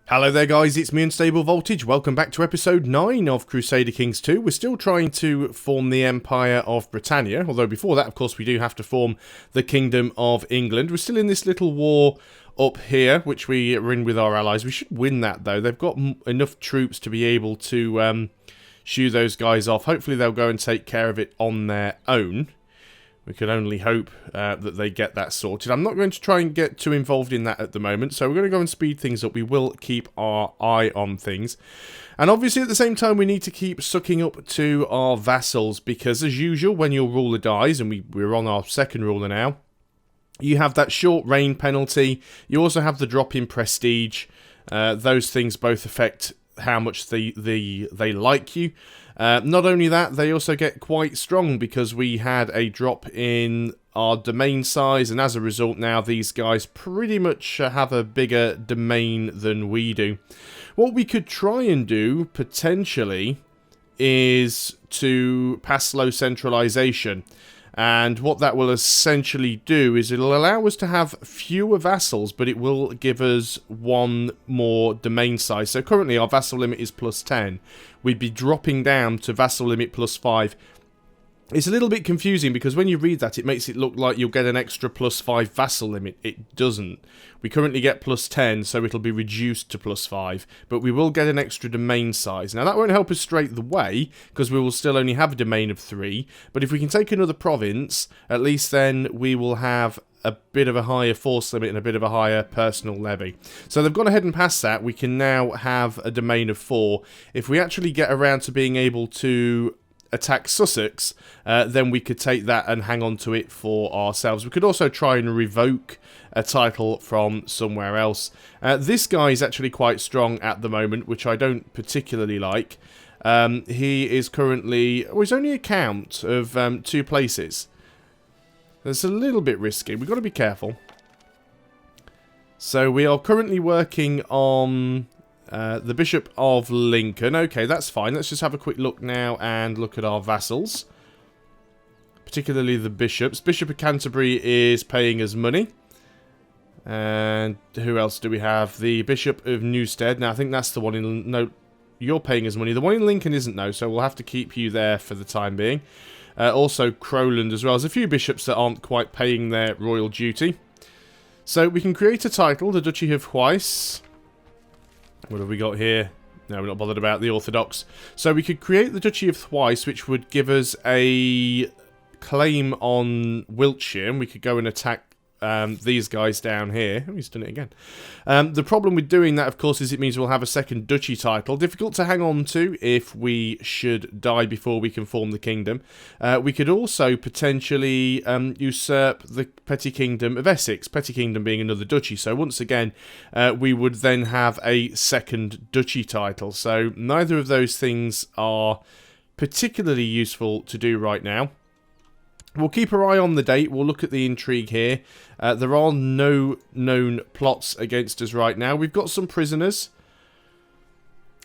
Hello there guys, it's me Unstable Voltage. Welcome back to episode 9 of Crusader Kings 2. We're still trying to form the Empire of Britannia, although before that of course we do have to form the Kingdom of England. We're still in this little war up here, which we are in with our allies. We should win that though. They've got enough troops to be able to shoo those guys off. Hopefully they'll go and take care of it on their own. We can only hope that they get that sorted. I'm not going to try and get too involved in that at the moment, so we're going to go and speed things up. We will keep our eye on things. And obviously at the same time we need to keep sucking up to our vassals, because as usual when your ruler dies, and we're on our second ruler now, you have that short reign penalty. You also have the drop in prestige. Those things both affect how much they like you. Not only that, they also get quite strong because we had a drop in our domain size, and as a result now these guys pretty much have a bigger domain than we do. What we could try and do, potentially, is to pass low centralization. And what that will essentially do is it'll allow us to have fewer vassals, but it will give us one more domain size. So currently our vassal limit is +10. We'd be dropping down to vassal limit +5. It's a little bit confusing because when you read that, it makes it look like you'll get an extra +5 vassal limit. It doesn't. We currently get +10, so it'll be reduced to +5, but we will get an extra domain size. Now that won't help us straight the way, because we will still only have a domain of 3, but if we can take another province, at least then we will have a bit of a higher force limit and a bit of a higher personal levy. So they've gone ahead and passed that. We can now have a domain of 4. If we actually get around to being able to attack Sussex, then we could take that and hang on to it for ourselves. We could also try and revoke a title from somewhere else. This guy is actually quite strong at the moment, which I don't particularly like. He is currently... oh, he's only a count of 2 places. That's a little bit risky. We've got to be careful. So we are currently working on... the Bishop of Lincoln. Okay, that's fine. Let's just have a quick look now and look at our vassals. Particularly the bishops. Bishop of Canterbury is paying us money. And who else do we have? The Bishop of Newstead. Now, I think that's the one in... no, you're paying us money. The one in Lincoln isn't, though, so we'll have to keep you there for the time being. Also, Crowland as well. There's a few bishops that aren't quite paying their royal duty. So, we can create a title, the Duchy of Huys. What have we got here? No, we're not bothered about the Orthodox. So we could create the Duchy of Huys, which would give us a claim on Wiltshire, and we could go and attack these guys down here. Oh, he's done it again. The problem with doing that, of course, is it means we'll have a second duchy title. Difficult to hang on to if we should die before we can form the kingdom. We could also potentially usurp the Petty Kingdom of Essex. Petty Kingdom being another duchy. So once again, we would then have a second duchy title. So neither of those things are particularly useful to do right now. We'll keep our eye on the date. We'll look at the intrigue here. There are no known plots against us right now. We've got some prisoners.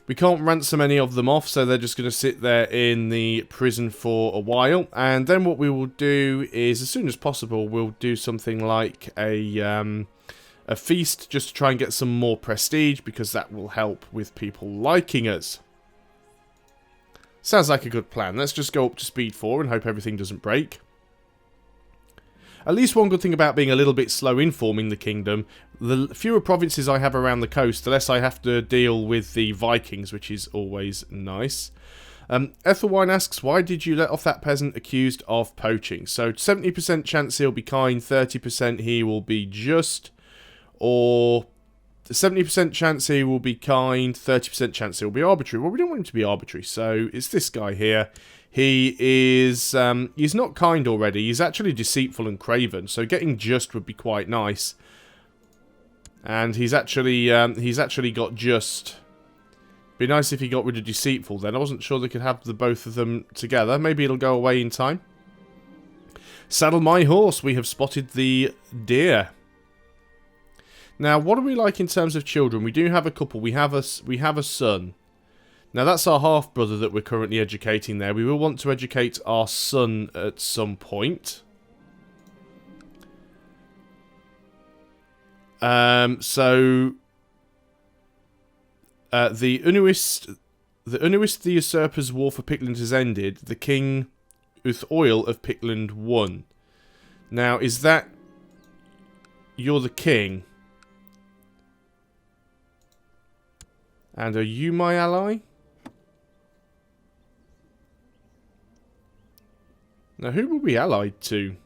We can't ransom any of them off, so they're just going to sit there in the prison for a while. And then what we will do is, as soon as possible, we'll do something like a feast, just to try and get some more prestige, because that will help with people liking us. Sounds like a good plan. Let's just go up to speed 4 and hope everything doesn't break. At least one good thing about being a little bit slow in forming the kingdom, the fewer provinces I have around the coast, the less I have to deal with the Vikings, which is always nice. Ethelwine asks, why did you let off that peasant accused of poaching? So 70% chance he'll be kind, 30% he will be just, or 70% chance he will be kind, 30% chance he'll be arbitrary. Well, we don't want him to be arbitrary, so it's this guy here. He is, he's not kind already, he's actually deceitful and craven, so getting just would be quite nice. And he's actually got just. Be nice if he got rid of deceitful then. I wasn't sure they could have the both of them together. Maybe it'll go away in time. Saddle my horse, we have spotted the deer. Now, what are we like in terms of children? We do have a couple. We have a son. Now, that's our half-brother that we're currently educating there. We will want to educate our son at some point. So The Unuist the Usurper's War for Pickland has ended. The King Uth-Oil of Pickland won. Now, is that... You're the king. And are you my ally? Now, who were we allied to?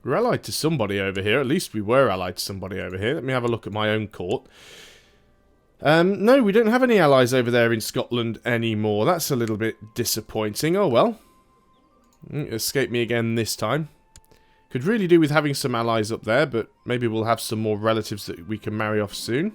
We're allied to somebody over here. At least we were allied to somebody over here. Let me have a look at my own court. No, we don't have any allies over there in Scotland anymore. That's a little bit disappointing. Oh, well. It escaped me again this time. Could really do with having some allies up there, but maybe we'll have some more relatives that we can marry off soon.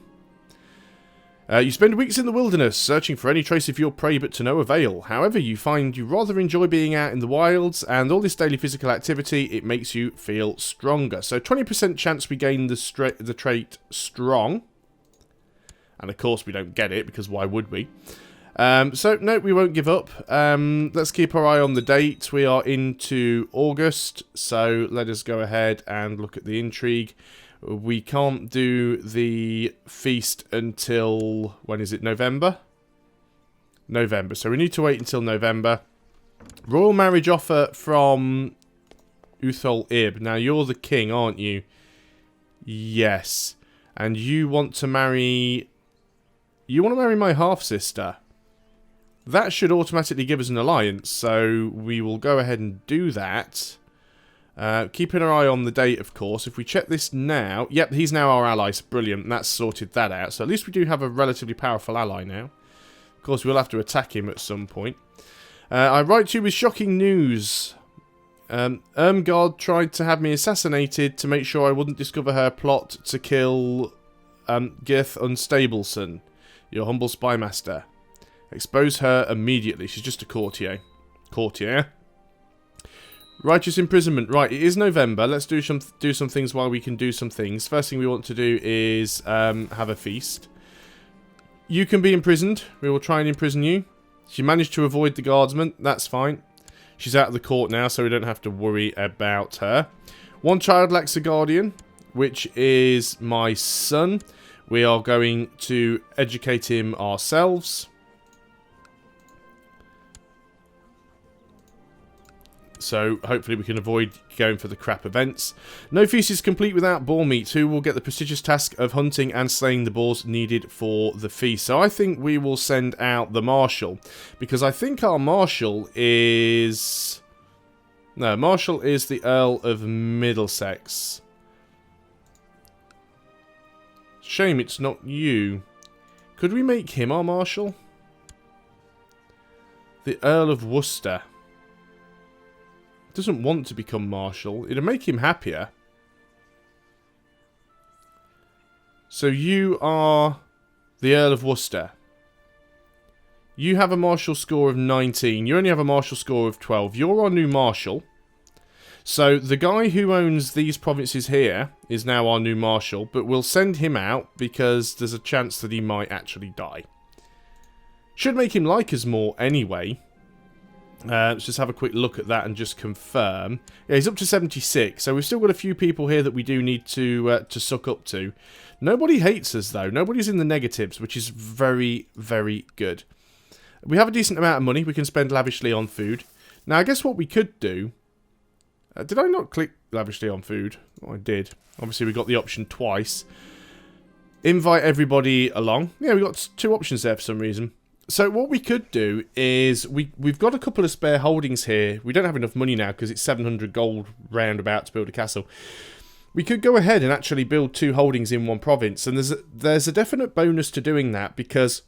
You spend weeks in the wilderness, searching for any trace of your prey, but to no avail. However, you find you rather enjoy being out in the wilds, and all this daily physical activity, it makes you feel stronger. So 20% chance we gain the trait strong. And of course we don't get it, because why would we? So, no, we won't give up. Let's keep our eye on the date. We are into August, so let us go ahead and look at the intrigue. We can't do the feast until... When is it? November? November. So we need to wait until November. Royal marriage offer from Uthol Ib. Now, you're the king, aren't you? Yes. And you want to marry... You want to marry my half-sister. That should automatically give us an alliance, so we will go ahead and do that. Keeping our eye on the date, of course. If we check this now... Yep, he's now our ally. Brilliant. That's sorted that out. So at least we do have a relatively powerful ally now. Of course, we'll have to attack him at some point. I write to you with shocking news. Irmgard tried to have me assassinated to make sure I wouldn't discover her plot to kill Girth Unstableson, your humble spymaster. Expose her immediately. She's just a courtier. Courtier. Righteous imprisonment. Right, it is November. Let's do some things while we can do some things. First thing we want to do is have a feast. You can be imprisoned. We will try and imprison you. She managed to avoid the guardsman. That's fine. She's out of the court now, so we don't have to worry about her. One child lacks a guardian, which is my son. We are going to educate him ourselves. So, hopefully we can avoid going for the crap events. No feast is complete without boar meat. Who will get the prestigious task of hunting and slaying the boars needed for the feast? So, I think we will send out the marshal. Because I think our marshal is... No, marshal is the Earl of Middlesex. Shame it's not you. Could we make him our marshal? The Earl of Worcester. Doesn't want to become marshal. It'll make him happier. So you are the Earl of Worcester. You have a marshal score of 19. You only have a marshal score of 12. You're our new marshal. So the guy who owns these provinces here is now our new marshal, but we'll send him out because there's a chance that he might actually die. Should make him like us more anyway. Let's just have a quick look at that and just confirm. Yeah, he's up to 76, so we've still got a few people here that we do need to suck up to. Nobody hates us, though. Nobody's in the negatives, which is very, very good. We have a decent amount of money. We can spend lavishly on food. Now, I guess what we could do... did I not click lavishly on food? Oh, I did. Obviously, we got the option twice. Invite everybody along. Yeah, we got two options there for some reason. So what we could do is, we've got a couple of spare holdings here. We don't have enough money now because it's 700 gold roundabout to build a castle. We could go ahead and actually build two holdings in one province. And there's a definite bonus to doing that because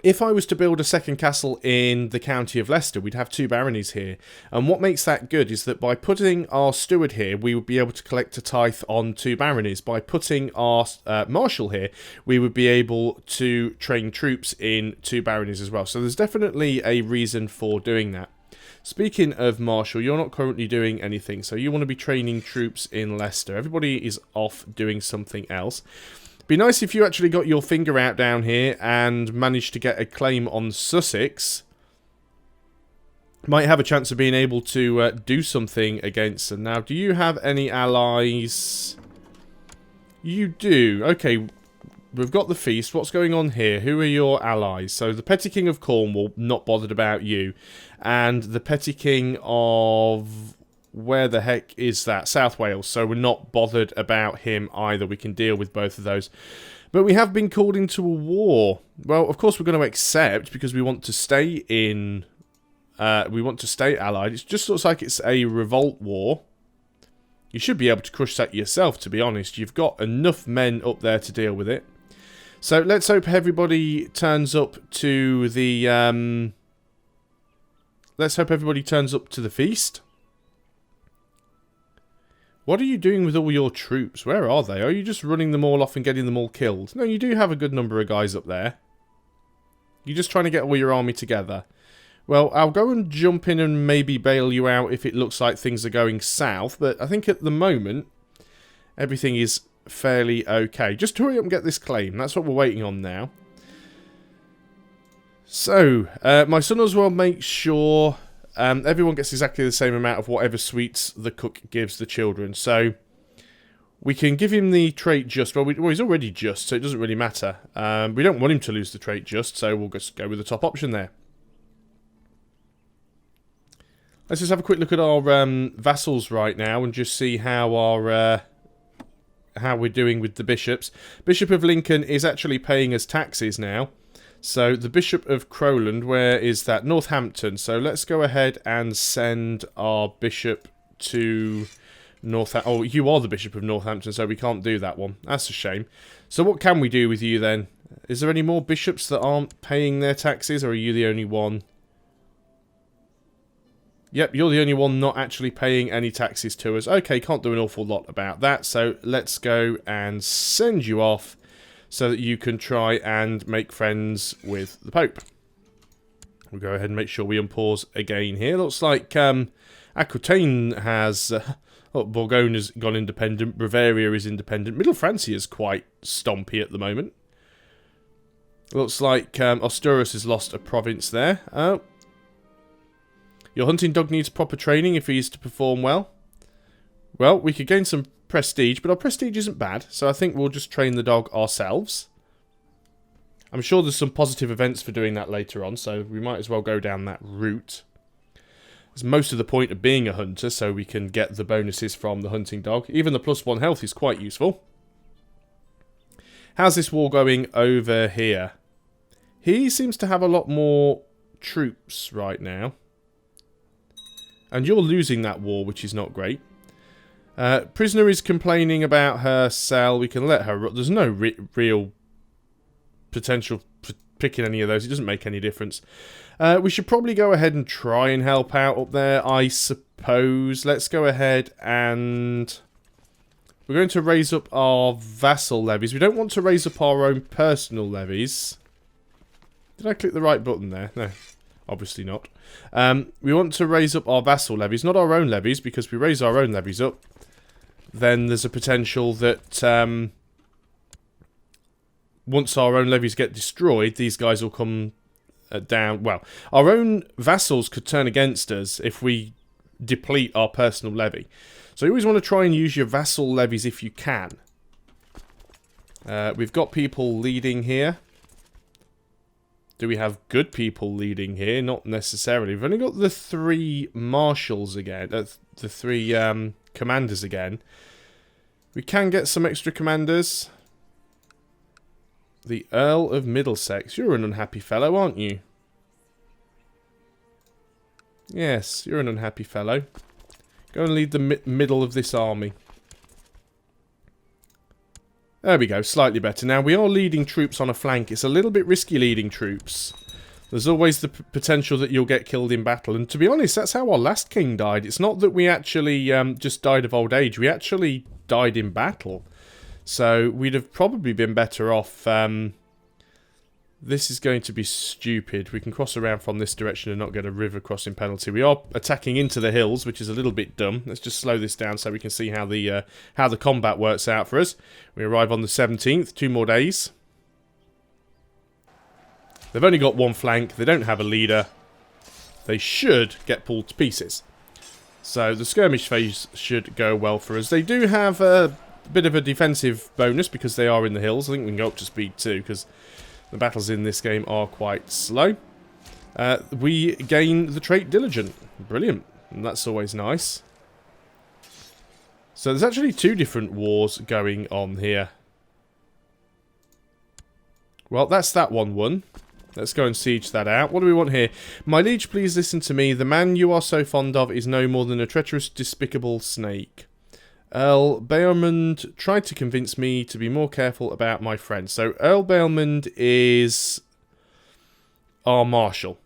if I was to build a second castle in the county of Leicester, we'd have two baronies here. And what makes that good is that by putting our steward here, we would be able to collect a tithe on two baronies. By putting our marshal here, we would be able to train troops in two baronies as well. So there's definitely a reason for doing that. Speaking of marshal, you're not currently doing anything. So you want to be training troops in Leicester. Everybody is off doing something else. Be nice if you actually got your finger out down here and managed to get a claim on Sussex. Might have a chance of being able to do something against them. Now, do you have any allies? You do. Okay. we've got the feast. What's going on here? Who are your allies? So the Petty King of Cornwall, not bothered about you. And the Petty King of... where the heck is that? South Wales. So we're not bothered about him either. We can deal with both of those. But we have been called into a war. Well, of course we're going to accept because we want to stay in... we want to stay allied. It just looks like it's a revolt war. You should be able to crush that yourself, to be honest. You've got enough men up there to deal with it. So let's hope everybody turns up to the... let's hope everybody turns up to the feast. What are you doing with all your troops? Where are they? Are you just running them all off and getting them all killed? No, you do have a good number of guys up there. You're just trying to get all your army together. Well, I'll go and jump in and maybe bail you out if it looks like things are going south. But I think at the moment, everything is fairly okay. Just hurry up and get this claim. That's what we're waiting on now. So, my son as well makes sure everyone gets exactly the same amount of whatever sweets the cook gives the children. So, we can give him the trait just. Well, he's already just, so it doesn't really matter. We don't want him to lose the trait just, so we'll just go with the top option there. Let's just have a quick look at our vassals right now and just see how our how we're doing with the bishops. Bishop of Lincoln is actually paying us taxes now. So the Bishop of Crowland, where is that? Northampton. So let's go ahead and send our bishop to Northampton. Oh, you are the Bishop of Northampton, so we can't do that one. That's a shame. So what can we do with you then? Is there any more bishops that aren't paying their taxes, or are you the only one? Yep, you're the only one not actually paying any taxes to us. Okay, can't do an awful lot about that, so let's go and send you off so that you can try and make friends with the Pope. We'll go ahead and make sure we unpause again here. Looks like Aquitaine has... Bourgogne has gone independent, Bavaria is independent, Middle Francia is quite stompy at the moment. Looks like Asturias has lost a province there. Your hunting dog needs proper training if he is to perform well. Well, we could gain some prestige, but our prestige isn't bad, so I think we'll just train the dog ourselves. I'm sure there's some positive events for doing that later on, so we might as well go down that route. It's most of the point of being a hunter, so we can get the bonuses from the hunting dog. Even the +1 health is quite useful. How's this war going over here? He seems to have a lot more troops right now. And you're losing that war, which is not great. Prisoner is complaining about her cell. We can let her... There's no real potential for picking any of those. It doesn't make any difference. We should probably go ahead and try and help out up there, I suppose. Let's go ahead and... We're going to raise up our vassal levies. We don't want to raise up our own personal levies. Did I click the right button there? No. Obviously not. We want to raise up our vassal levies, not our own levies, because if we raise our own levies up, then there's a potential that once our own levies get destroyed, these guys will come down. Well, our own vassals could turn against us if we deplete our personal levy. So you always want to try and use your vassal levies if you can. We've got people leading here. Do we have good people leading here? Not necessarily. We've only got the 3 marshals again. The 3 commanders again. We can get some extra commanders. The Earl of Middlesex. You're an unhappy fellow, aren't you? Yes, you're an unhappy fellow. Go and lead the middle of this army. There we go, slightly better. Now, we are leading troops on a flank. It's a little bit risky leading troops. There's always the potential that you'll get killed in battle. And to be honest, that's how our last king died. It's not that we actually just died of old age. We actually died in battle. So, we'd have probably been better off. This is going to be stupid. We can cross around from this direction and not get a river crossing penalty. We are attacking into the hills, which is a little bit dumb. Let's just slow this down so we can see how the combat works out for us. We arrive on the 17th, 2 more days. They've only got 1 flank. They don't have a leader. They should get pulled to pieces. So the skirmish phase should go well for us. They do have bit of a defensive bonus because they are in the hills. I think we can go up to speed 2 because the battles in this game are quite slow. We gain the trait Diligent. Brilliant. And that's always nice. So there's actually 2 different wars going on here. Well, that's that one won. Let's go and siege that out. What do we want here? My liege, please listen to me. The man you are so fond of is no more than a treacherous, despicable snake. Earl Baelmond tried to convince me to be more careful about my friends. So Earl Baelmond is our marshal.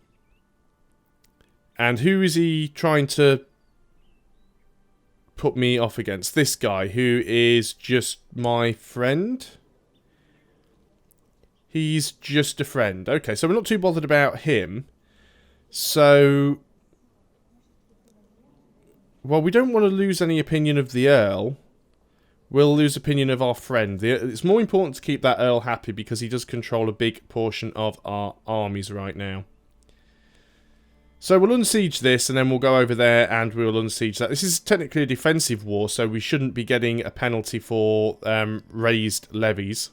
And who is he trying to put me off against? This guy, who is just my friend? He's just a friend. Okay, so we're not too bothered about him. So, well, we don't want to lose any opinion of the Earl. We'll lose opinion of our friend. It's more important to keep that Earl happy because he does control a big portion of our armies right now. So we'll unsiege this and then we'll go over there and we'll unsiege that. This is technically a defensive war, so we shouldn't be getting a penalty for raised levies.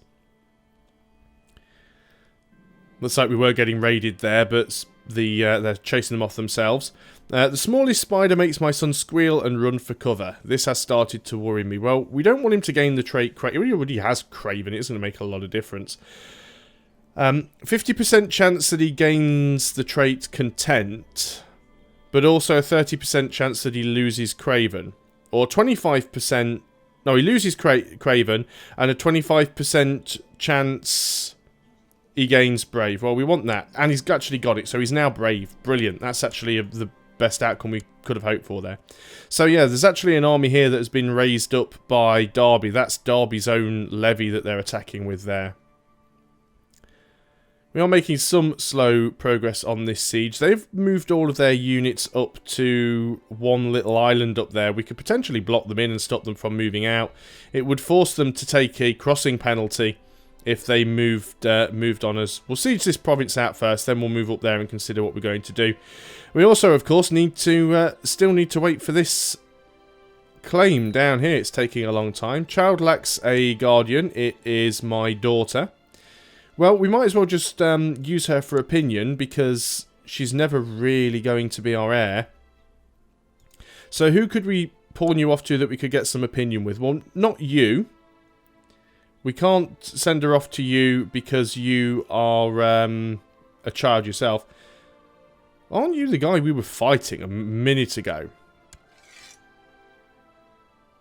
Looks like we were getting raided there, but they're chasing them off themselves. The smallest spider makes my son squeal and run for cover. This has started to worry me. Well, we don't want him to gain the trait Craven. He already has Craven. It's going to make a lot of difference. 50% chance that he gains the trait Content, but also a 30% chance that he loses Craven. Or 25%... No, he loses Craven, and a 25% chance... he gains Brave. Well, we want that. And he's actually got it, so he's now Brave. Brilliant. That's actually the best outcome we could have hoped for there. So, yeah, there's actually an army here that has been raised up by Derby. That's Derby's own levy that they're attacking with there. We are making some slow progress on this siege. They've moved all of their units up to one little island up there. We could potentially block them in and stop them from moving out. It would force them to take a crossing penalty if they moved on us. We'll siege this province out first, then we'll move up there and consider what we're going to do. We also, of course, need to still need to wait for this claim down here. It's taking a long time. Child lacks a guardian. It is my daughter. Well, we might as well just use her for opinion because she's never really going to be our heir. So who could we pawn you off to that we could get some opinion with? Well, not you. We can't send her off to you because you are a child yourself. Aren't you the guy we were fighting a minute ago?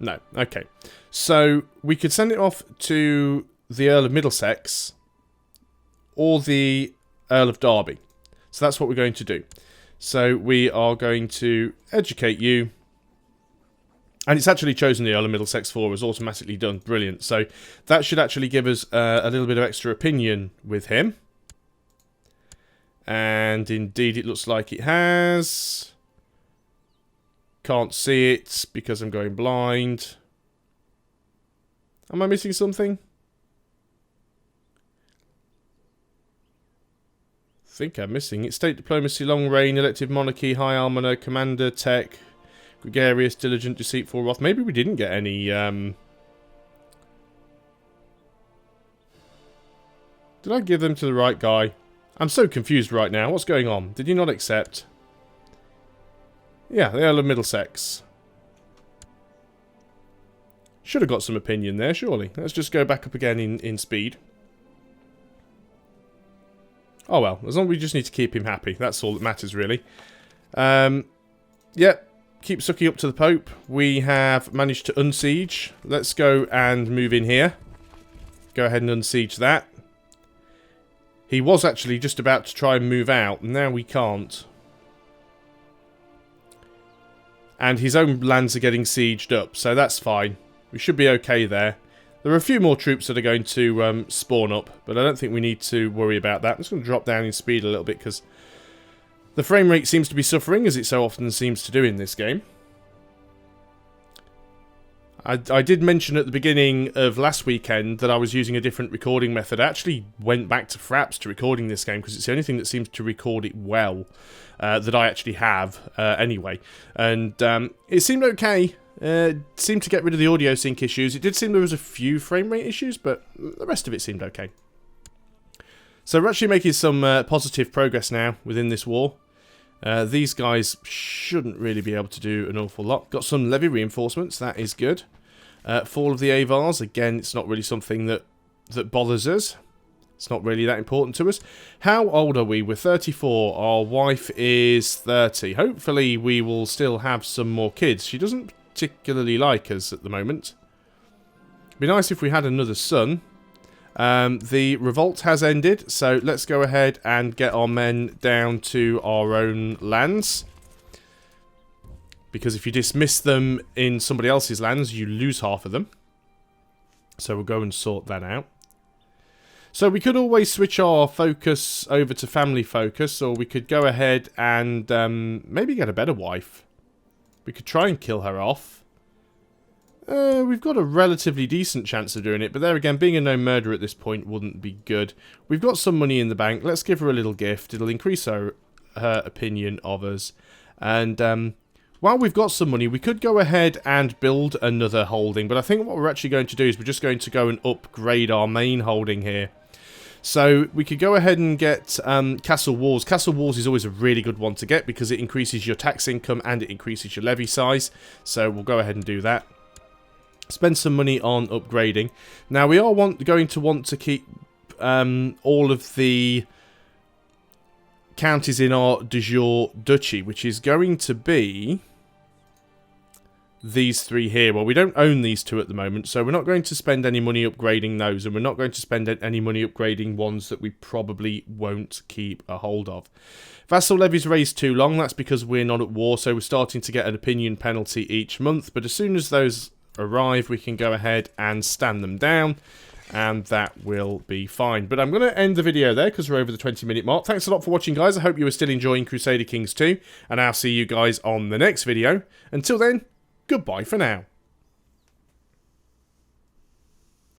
No. Okay. So we could send it off to the Earl of Middlesex or the Earl of Derby. So that's what we're going to do. So we are going to educate you. And it's actually chosen the Earl of Middlesex for us, automatically done. Brilliant. So that should actually give us a little bit of extra opinion with him. And indeed it looks like it has. Can't see it because I'm going blind. Am I missing something? I think I'm missing it. State diplomacy, long reign, elective monarchy, high almoner, commander, tech... Gregarious, diligent, deceitful, wrath. Maybe we didn't get any, Did I give them to the right guy? I'm so confused right now. What's going on? Did you not accept? Yeah, the Earl of Middlesex. Should have got some opinion there, surely. Let's just go back up again in speed. Oh well, as long as we just need to keep him happy. That's all that matters, really. Yeah. Keep sucking up to the Pope. We have managed to unsiege. Let's go and move in here. Go ahead and unsiege that. He was actually just about to try and move out. Now we can't. And his own lands are getting sieged up, so that's fine. We should be okay there. There are a few more troops that are going to spawn up, but I don't think we need to worry about that. I'm just going to drop down in speed a little bit because the frame rate seems to be suffering, as it so often seems to do in this game. I did mention at the beginning of last weekend that I was using a different recording method. I actually went back to Fraps to recording this game because it's the only thing that seems to record it well that I actually have anyway. And it seemed okay. Seemed to get rid of the audio sync issues. It did seem there was a few frame rate issues, but the rest of it seemed okay. So we're actually making some positive progress now within this war. These guys shouldn't really be able to do an awful lot. Got some levy reinforcements, that is good. Fall of the Avars, again, it's not really something that bothers us. It's not really that important to us. How old are we? We're 34. Our wife is 30. Hopefully we will still have some more kids. She doesn't particularly like us at the moment. It'd be nice if we had another son. The revolt has ended, so let's go ahead and get our men down to our own lands. Because if you dismiss them in somebody else's lands, you lose half of them. So we'll go and sort that out. So we could always switch our focus over to family focus, or we could go ahead and maybe get a better wife. We could try and kill her off. We've got a relatively decent chance of doing it, but there again, being a no murder at this point wouldn't be good. We've got some money in the bank. Let's give her a little gift. It'll increase her opinion of us. And while we've got some money, we could go ahead and build another holding. But I think what we're actually going to do is we're just going to go and upgrade our main holding here. So we could go ahead and get Castle Walls. Castle Walls is always a really good one to get because it increases your tax income and it increases your levy size. So we'll go ahead and do that. Spend some money on upgrading. Now we are going to want to keep all of the counties in our de jure duchy, which is going to be these three here. Well, we don't own these two at the moment, so we're not going to spend any money upgrading those, and we're not going to spend any money upgrading ones that we probably won't keep a hold of. Vassal levies raised too long. That's because we're not at war, so we're starting to get an opinion penalty each month, but as soon as those arrive, we can go ahead and stand them down, and that will be fine. But I'm going to end the video there because we're over the 20-minute mark. Thanks a lot for watching, guys. I hope you are still enjoying Crusader Kings 2, and I'll see you guys on the next video. Until then, goodbye for now.